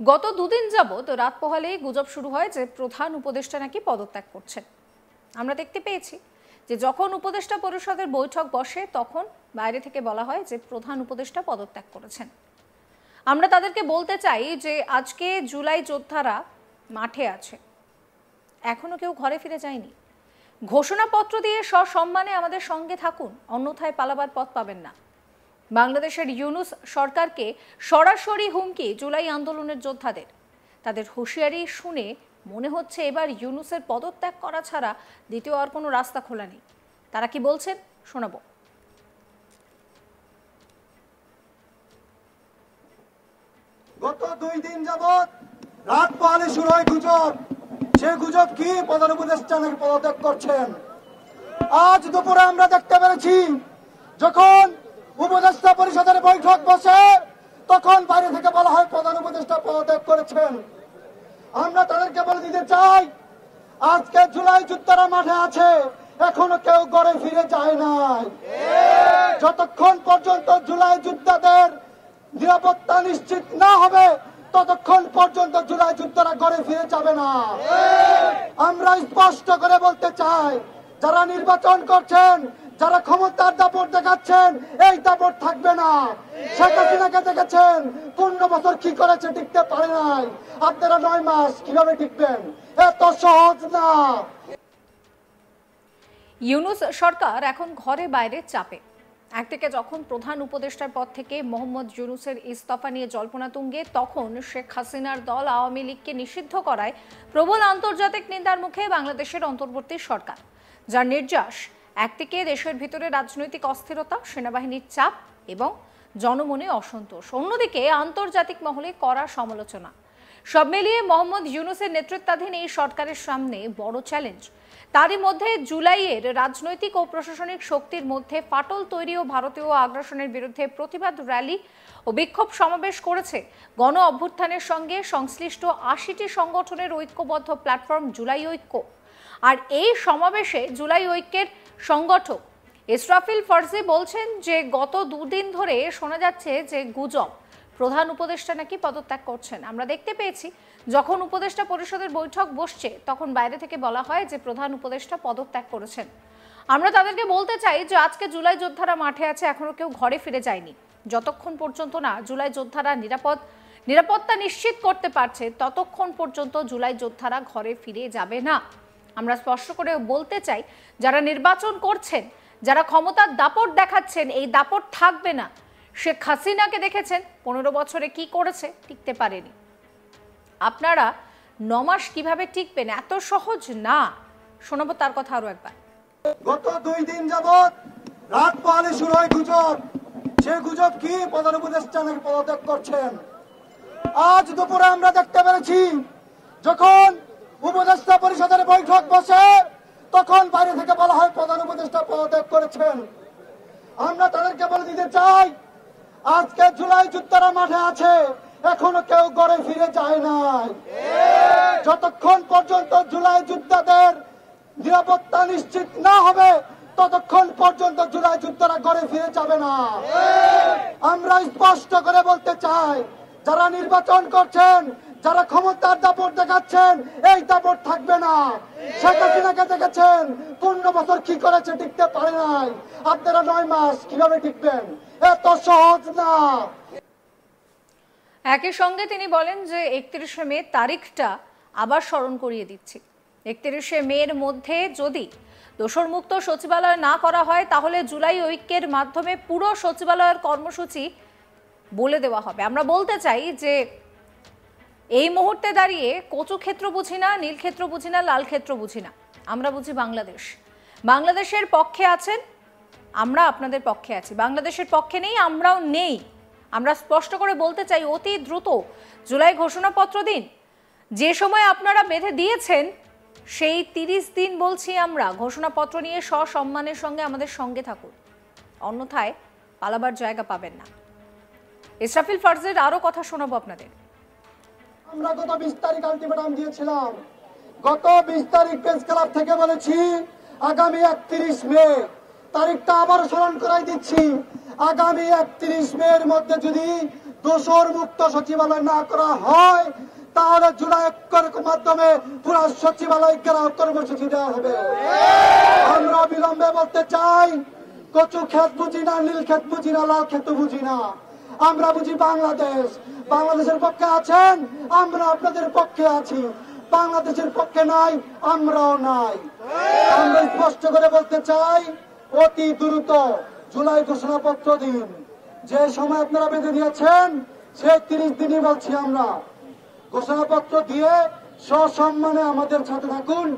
গত দুদিন যাবৎ রাত পোহালেই গুজব শুরু হয় যে প্রধান উপদেষ্টা নাকি পদত্যাগ করছেন। আমরা দেখতে পেয়েছি যে যখন উপদেষ্টা পরিষদের বৈঠক বসে তখন বাইরে থেকে বলা হয় যে প্রধান উপদেষ্টা পদত্যাগ করেছেন। আমরা তাদেরকে বলতে চাই যে আজকে জুলাই যোদ্ধারা মাঠে আছে, এখনো কেউ ঘরে ফিরে যায়নি। ঘোষণাপত্র দিয়ে সসম্মানে আমাদের সঙ্গে থাকুন, অন্যথায় পালাবার পথ পাবেন না। বাংলাদেশের ইউনূস সরকারকে সরাসরি হুমকি জুলাই আন্দোলনের যোদ্ধাদের। তাদের হুঁশিয়ারি শুনে মনে হচ্ছে এবার ইউনূসের পদত্যাগ করা ছাড়া দ্বিতীয় আর কোনো রাস্তা খোলা নেই। তারা কি বলছেন শোনাবো। গত 2 দিন যাবৎ রাত পোহালে শুরু হয় গুজব। সে গুজব কি? প্রধান উপদেষ্টা নাকি পদত্যাগ করছেন। আজ দুপুরে আমরা দেখতে পেরেছি যখন উপদেষ্টা পরিষদের বৈঠক বসে তখন বাইরে থেকে বলা হয় প্রধান উপদেষ্টা পদত্যাগ করেছেন। আমরা তাদেরকে বলে দিতে চাই আজকে জুলাই যোদ্ধারা মাঠে আছে, এখনো কেউ ঘরে ফিরে যায় নাই। যতক্ষণ পর্যন্ত জুলাই যোদ্ধাদের নিরাপত্তা নিশ্চিত না হবে ততক্ষণ পর্যন্ত জুলাই যোদ্ধারা ঘরে ফিরে যাবে না। আমরা স্পষ্ট করে বলতে চাই, যারা নির্বাচন করছেন, যারা ক্ষমতার দাপট দেখাচ্ছেন, এই দাপট থাকবে না। শেখ হাসিনাকে দেখেছেন 15 বছর কি করেছে, টিকতে পারে নাই। আপনারা 9 মাস কিভাবে টিকবেন? এত সহজ না। ইউনূস সরকার এখন ঘরে বাইরে চাপে। একদিকে যখন প্রধান উপদেষ্টার পদ থেকে মোহাম্মদ ইউনূসের ইস্তফা নিয়ে জল্পনা তুঙ্গে, তখন শেখ হাসিনার দল আওয়ামী লীগকে নিষিদ্ধ করায় প্রবল আন্তর্জাতিক নিন্দার মুখে বাংলাদেশের অন্তর্বর্তী সরকার, যার নির্যাস একদিকে দেশের ভিতরে রাজনৈতিক অস্থিরতা, সেনাবাহিনীর চাপ এবং জনমনে অসন্তোষ, অন্যদিকে আন্তর্জাতিক মহলে কড়া সমালোচনা। সব মিলিয়ে মোহাম্মদ ইউনূসের নেতৃত্বাধীন এই সরকারের সামনে বড় চ্যালেঞ্জ। তারই মধ্যে জুলাইয়ের রাজনৈতিক ও প্রশাসনিক শক্তির মধ্যে ফাটল তৈরি ও ভারতীয় আগ্রাসনের বিরুদ্ধে প্রতিবাদ র্যালি ও বিক্ষোভ সমাবেশ করেছে গণ অভ্যুত্থানের সঙ্গে সংশ্লিষ্ট 80টি সংগঠনের ঐক্যবদ্ধ প্ল্যাটফর্ম জুলাই ঐক্য। আর এই সমাবেশে জুলাই ঐক্যের সংগঠক ইসরাফিল ফারজি বলছেন যে গত দুদিন ধরে শোনা যাচ্ছে যে গুজব প্রধান উপদেষ্টা নাকি পদত্যাগ করছেন। আমরা দেখতে পেয়েছি যখন উপদেষ্টা পরিষদের বৈঠক বসছে তখন বাইরে থেকে বলা হয় যে প্রধান উপদেষ্টা পদত্যাগ করেছেন। আমরা তাদেরকে বলতে চাই যে আজকে জুলাই যোদ্ধারা মাঠে আছে, এখনো কেউ ঘরে ফিরে যায়নি। যতক্ষণ পর্যন্ত না জুলাই যোদ্ধারা নিরাপত্তা নিশ্চিত করতে পারছে ততক্ষণ পর্যন্ত জুলাই যোদ্ধারা ঘরে ফিরে যাবে না। আমরা স্পষ্ট করে বলতে চাই, যারা নির্বাচন করছেন, যারা ক্ষমতার দাপট দেখাচ্ছেন, এই দাপট থাকবে না। শেখ হাসিনাকে দেখেছেন 15 বছরে কি করেছে, টিকতে পারেনি। আপনারা 9 মাস কিভাবে টিকবেন, এত সহজ না। শোনাবো তার কথা আরো একবার। গত 2 দিন যাবৎ রাত পোহালে শুরু হয় গুজব। সে গুজব কি? প্রধান উপদেষ্টা নাকি পদত্যাগ করছেন। আজ দুপুরে আমরা দেখতে পেরেছি যখন উপদেষ্টা পরিষদের বৈঠক বসে তখন বাইরে থেকে বলা হয় প্রধান উপদেষ্টা পদত্যাগ করেছেন। আমরা তাদেরকে বলে দিতে চাই আজকে জুলাই যোদ্ধারা মাঠে আছে, এখনো কেউ ঘরে ফিরে যায় নাই। যতক্ষণ পর্যন্ত জুলাই যোদ্ধাদের নিরাপত্তা নিশ্চিত না হবে ততক্ষণ পর্যন্ত জুলাই যোদ্ধারা ঘরে ফিরে যাবে না। আমরা স্পষ্ট করে বলতে চাই, যারা নির্বাচন করছেন, যারা ক্ষমতার দাপট দেখাচ্ছেন, এই দাপট থাকবে না। শেখ হাসিনাকে দেখেছেন 15 বছর কি করেছে, টিকতে পারে নাই। আপনারা 9 মাস কিভাবে টিকবেন? এত সহজ না। একই সঙ্গে তিনি বলেন যে 31শে মে তারিখটা আবার স্মরণ করিয়ে দিচ্ছি। 31শে মের মধ্যে যদি দোষরমুক্ত সচিবালয় না করা হয় তাহলে জুলাই ঐক্যের মাধ্যমে পুরো সচিবালয়ের কর্মসূচি বলে দেওয়া হবে। আমরা বলতে চাই যে এই মুহূর্তে দাঁড়িয়ে কচু ক্ষেত্র বুঝি না, নীল ক্ষেত্র বুঝি না, লাল ক্ষেত্র বুঝি না, আমরা বুঝি বাংলাদেশ। বাংলাদেশের পক্ষে আছেন, আমরা আপনাদের পক্ষে আছি। বাংলাদেশের পক্ষে নেই, আমরাও নেই। আমরা স্পষ্ট করে বলতে চাই অতি দ্রুত জুলাই ঘোষণাপত্র দিন। যে সময় আপনারা বেঁধে দিয়েছেন সেই 30 দিন বলছি আমরা, ঘোষণাপত্র নিয়ে সসম্মানের সঙ্গে আমাদের সঙ্গে থাকুন, অন্যথায় পালাবার জায়গা পাবেন না। ইসরাফিল ফারজির আরো কথা শোনাবো আপনাদের। আমরা গত 20 তারিখ আলটিমেটাম দিয়েছিলাম। গত 20 তারিখ প্রেস ক্লাব থেকে বলেছি আগামী 31 মে তারিখটা আবার স্মরণ করাই দিচ্ছি। আগামী 31 মের মধ্যে যদি দোষর মুক্ত সচিবালয় না করা হয়, তাহলে জুলাই ঐক্যের মাধ্যমে পুরো সচিবালয় ঘেরাও কর্মসূচি দেওয়া হবে। আমরা বিলম্বে বলতে চাই, কচু ক্ষেত বুঝি না, নীল ক্ষেত বুঝি না, লাল ক্ষেত বুঝি না, আমরা বুঝি বাংলাদেশ। বাংলাদেশের পক্ষে আছেন, আমরা আপনাদের পক্ষে আছি। বাংলাদেশের পক্ষে নাই, আমরাও নাই। আমরা স্পষ্ট করে বলতে চাই, অতি দ্রুত জুলাই ঘোষণাপত্র দিন। যে সময় আপনারা বেঁধে দিয়েছেন সে 30 দিনই বলছি আমরা। ঘোষণাপত্র দিয়ে সসম্মানে আমাদের সাথে থাকুন,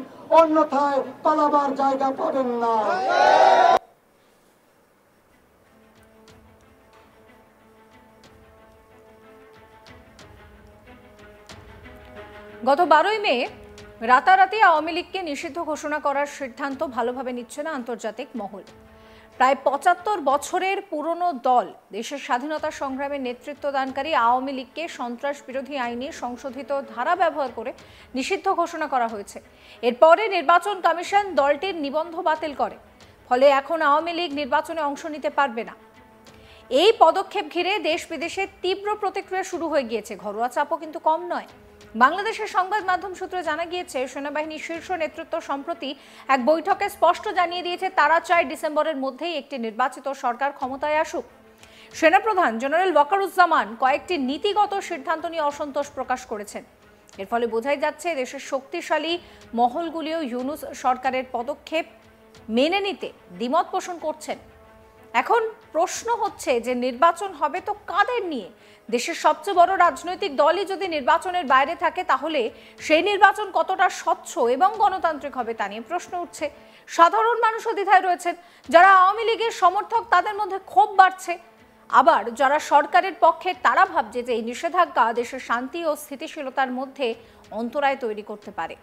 অন্যথায় পালাবার জায়গা পাবেন না। গত 12ই মে রাতারাতি আওয়ামী লীগকে নিষিদ্ধ ঘোষণা করার সিদ্ধান্ত ভালোভাবে নিচ্ছে না আন্তর্জাতিক মহল। প্রায় 75 বছরের পুরনো দল দেশের স্বাধীনতা সংগ্রামে নেতৃত্বদানকারী আওয়ামী লীগকে সন্ত্রাস বিরোধী আইনে সংশোধিত ধারা ব্যবহার করে নিষিদ্ধ ঘোষণা করা হয়েছে। এরপরে নির্বাচন কমিশন দলটির নিবন্ধ বাতিল করে, ফলে এখন আওয়ামী লীগ নির্বাচনে অংশ নিতে পারবে না। এই পদক্ষেপ ঘিরে দেশ বিদেশে তীব্র প্রতিক্রিয়া শুরু হয়ে গিয়েছে। ঘরোয়া চাপও কিন্তু কম নয়। বাংলাদেশের সংবাদ মাধ্যম সূত্রে জানা গিয়েছে, সেনাবাহিনীর শীর্ষ নেতৃত্ব সম্প্রতি এক বৈঠকে স্পষ্ট জানিয়ে দিয়েছে তারা চায় ডিসেম্বরের মধ্যেই একটি নির্বাচিত সরকার ক্ষমতায় আসুক। সেনাপ্রধান জেনারেল ওয়াকারুজ্জামান কয়েকটি নীতিগত সিদ্ধান্ত নিয়ে অসন্তোষ প্রকাশ করেছেন। এর ফলে বোঝাই যাচ্ছে দেশের শক্তিশালী মহলগুলিও ইউনূস সরকারের পদক্ষেপ মেনে নিতে দ্বিমত পোষণ করছেন। এখন প্রশ্ন হচ্ছে যে নির্বাচন হবে তো কাদের নিয়ে? দেশের সবচেয়ে বড় রাজনৈতিক দলই যদি নির্বাচনের বাইরে থাকে, তাহলে সেই নির্বাচন কতটা স্বচ্ছ এবং গণতান্ত্রিক হবে তা নিয়ে প্রশ্ন উঠছে। সাধারণ মানুষও দ্বিধায় রয়েছেন। যারা আওয়ামী লীগের সমর্থক তাদের মধ্যে ক্ষোভ বাড়ছে, আবার যারা সরকারের পক্ষে তারা ভাবছে যে এই নিষেধাজ্ঞা দেশের শান্তি ও স্থিতিশীলতার মধ্যে অন্তরায় তৈরি করতে পারে।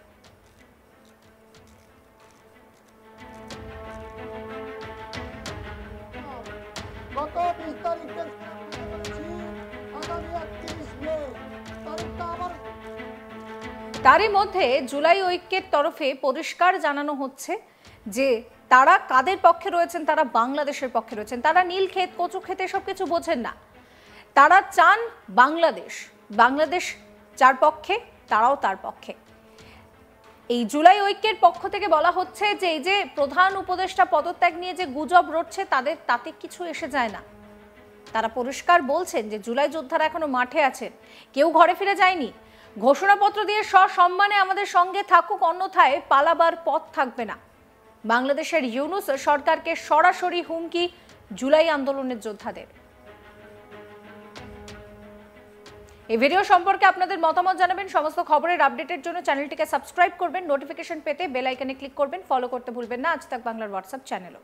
গত 20 তারিখে তারই মধ্যে জুলাই ঐক্যের তরফে পরিষ্কার জানানো হচ্ছে যে তারা কাদের পক্ষে রয়েছেন, তারা বাংলাদেশের পক্ষে রয়েছেন। তারা নীল ক্ষেত, কচু ক্ষেত এসব কিছু বোঝেন না। তারা চান বাংলাদেশ। বাংলাদেশ যার পক্ষে তারাও তার পক্ষে। এই জুলাই ঐক্যের পক্ষ থেকে বলা হচ্ছে যে এই যে প্রধান উপদেষ্টা পদত্যাগ নিয়ে যে গুজব রটছে তাদের তাতে কিছু এসে যায় না। তারা পরিষ্কার বলছেন যে জুলাই যোদ্ধারা এখনো মাঠে আছেন, কেউ ঘরে ফিরে যায়নি। ঘোষণাপত্র দিয়ে সসম্মানে আমাদের সঙ্গে থাকুক, অন্যথায় পালাবার পথ থাকবে না। বাংলাদেশের ইউনূস সরকারকে সরাসরি হুমকি জুলাই আন্দোলনের যোদ্ধাদের। এই ভিডিও সম্পর্কে আপনাদের মতামত জানাবেন। সমস্ত খবরের আপডেটের জন্য চ্যানেলটিকে সাবস্ক্রাইব করবেন, নোটিফিকেশন পেতে বেল আইকনে ক্লিক করবেন, ফলো করতে ভুলবেন না আজ তাক বাংলার হোয়াটসঅ্যাপ চ্যানেলও।